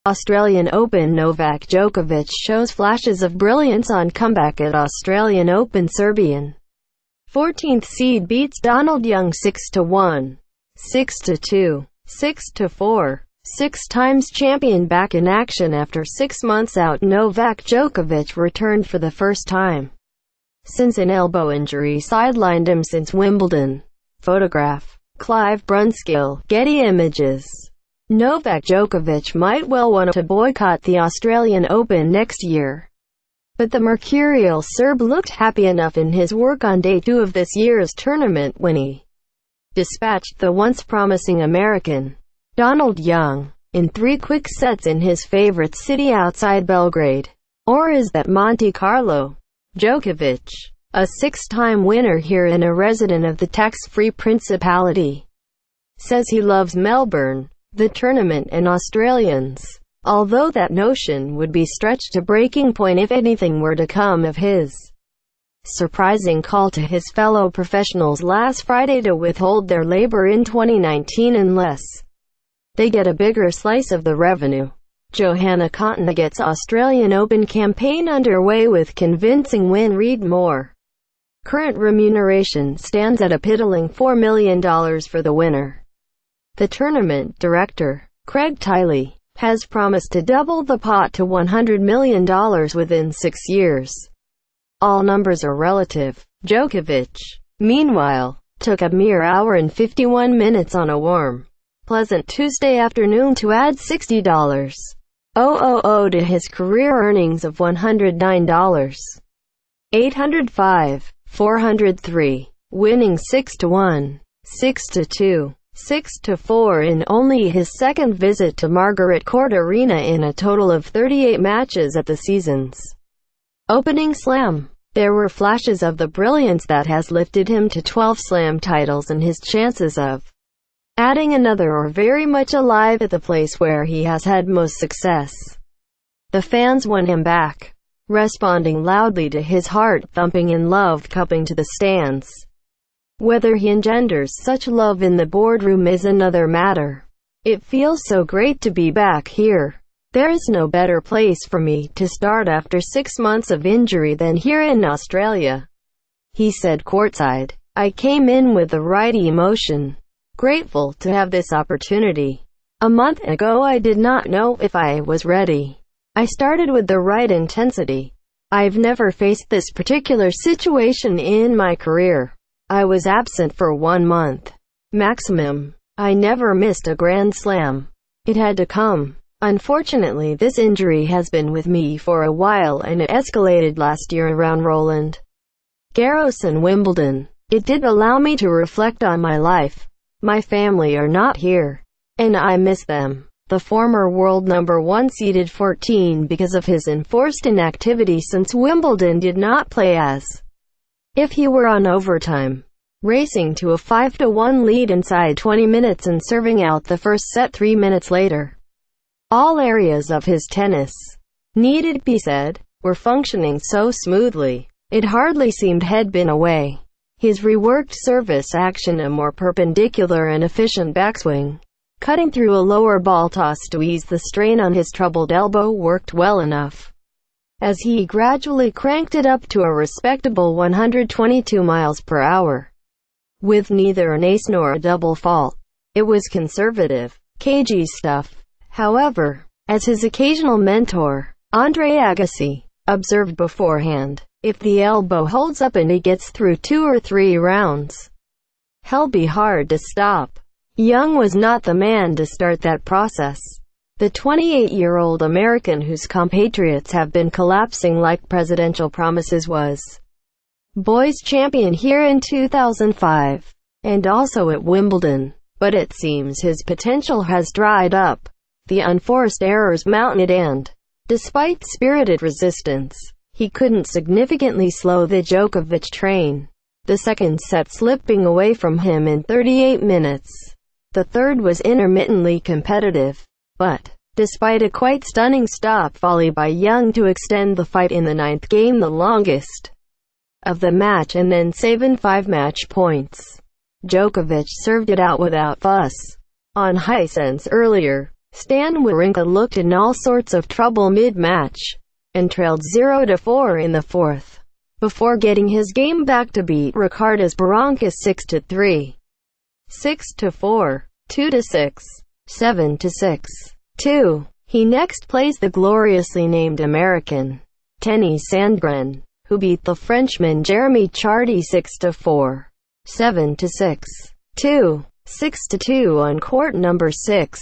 Australian Open. Novak Djokovic shows flashes of brilliance on comeback at Australian Open. Serbian 14th seed beats Donald Young 6-1, 6-2, 6-4. Six times champion back in action after 6 months out. Novak Djokovic returned for the first time since an elbow injury sidelined him since Wimbledon. Photograph Clive Brunskill, Getty Images. Novak Djokovic might well want to boycott the Australian Open next year, but the mercurial Serb looked happy enough in his work on day 2 of this year's tournament when he dispatched the once promising American, Donald Young, in 3 quick sets in his favorite city outside Belgrade. Or is that Monte Carlo? Djokovic, a 6-time winner here and a resident of the tax-free Principality, says he loves Melbourne, the tournament, and Australians, although that notion would be stretched to breaking point if anything were to come of his surprising call to his fellow professionals last Friday to withhold their labor in 2019 unless they get a bigger slice of the revenue. Johanna Konta gets Australian Open campaign underway with convincing win. Read more. Current remuneration stands at a piddling $4 million for the winner. The tournament director, Craig Tiley, has promised to double the pot to $100 million within 6 years. All numbers are relative. Djokovic, meanwhile, took a mere hour and 51 minutes on a warm, pleasant Tuesday afternoon to add $60,000 to his career earnings of $109. 805, 403, winning 6-1, 6-2. 6-4 in only his second visit to Margaret Court Arena in a total of 38 matches at the season's opening slam. There were flashes of the brilliance that has lifted him to 12 slam titles, and his chances of adding another are very much alive at the place where he has had most success. The fans want him back, responding loudly to his heart-thumping and love-cupping to the stands. Whether he engenders such love in the boardroom is another matter. It feels so great to be back here. There is no better place for me to start after 6 months of injury than here in Australia, he said courtside. I came in with the right emotion, grateful to have this opportunity. A month ago I did not know if I was ready. I started with the right intensity. I've never faced this particular situation in my career. I was absent for 1 month. Maximum. I never missed a Grand Slam. It had to come. Unfortunately, this injury has been with me for a while and it escalated last year around Roland Garros and Wimbledon. It did allow me to reflect on my life. My family are not here, and I miss them. The former world number 1 seeded 14 because of his enforced inactivity since Wimbledon did not play as if he were on overtime, racing to a 5-1 lead inside 20 minutes and serving out the first set 3 minutes later. All areas of his tennis, needed be said, were functioning so smoothly, it hardly seemed he'd been away. His reworked service action, a more perpendicular and efficient backswing, cutting through a lower ball toss to ease the strain on his troubled elbow, worked well enough as he gradually cranked it up to a respectable 122 miles per hour. With neither an ace nor a double fault. It was conservative, cagey stuff. However, as his occasional mentor, Andre Agassi, observed beforehand, if the elbow holds up and he gets through 2 or 3 rounds, he'll be hard to stop. Young was not the man to start that process. The 28-year-old American, whose compatriots have been collapsing like presidential promises, was boys champion here in 2005, and also at Wimbledon, but it seems his potential has dried up. The unforced errors mounted and, despite spirited resistance, he couldn't significantly slow the Djokovic train. The second set slipping away from him in 38 minutes. The third was intermittently competitive. But, despite a quite stunning stop volley by Young to extend the fight in the 9th game, the longest of the match, and then saving 5 match points, Djokovic served it out without fuss. On Hisense earlier, Stan Wawrinka looked in all sorts of trouble mid-match, and trailed 0-4 in the fourth, before getting his game back to beat Ricardas Berankis 6-3, 6-4, 2-6, 7-6, 2. He next plays the gloriously named American, Tenny Sandgren, who beat the Frenchman Jeremy Chardy 6-4, 7-6, 2, 6-2 on court number 6.